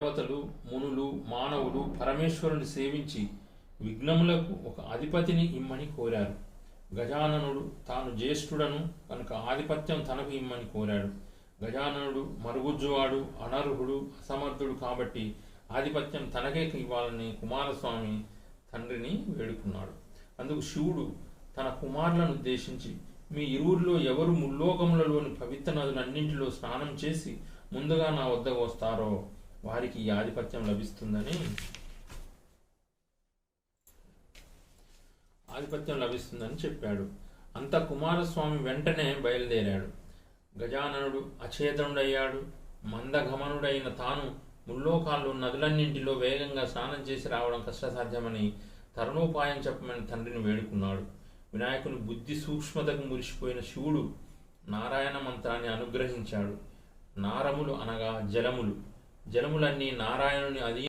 దేవతలు, మునులు, మానవులు పరమేశ్వరుని సేవించి విఘ్నములకు ఒక అధిపతిని ఇమ్మని కోరారు. గజాననుడు తాను జ్యేష్ఠుడను కనుక ఆధిపత్యం తనకు ఇమ్మని కోరాడు. గజాననుడు మరుగుజ్జువాడు, అనర్హుడు, అసమర్థుడు కాబట్టి ఆధిపత్యం తనకే ఇవ్వాలని కుమారస్వామి తండ్రిని వేడుకున్నాడు. అందుకు శివుడు తన కుమారులను ఉద్దేశించి, మీ ఇరువురిలో ఎవరు ముల్లోకములలోని పవిత్ర నదులన్నింటిలో స్నానం చేసి ముందుగా నా వద్దకు వస్తారో వారికి ఈ ఆధిపత్యం లభిస్తుందని చెప్పాడు. అంత కుమారస్వామి వెంటనే బయలుదేరాడు. గజాననుడు అచేతనుడయ్యాడు. మందగమనుడైన తాను ముల్లోకాల్లో నదులన్నింటిలో వేగంగా స్నానం చేసి రావడం కష్టసాధ్యమని తరుణోపాయం చెప్పమని తండ్రిని వేడుకున్నాడు. వినాయకుని బుద్ధి సూక్ష్మతకు మురిసిపోయిన శివుడు నారాయణ మంత్రాన్ని అనుగ్రహించాడు. నారములు అనగా జలములు. జలములన్నీ నారాయణుని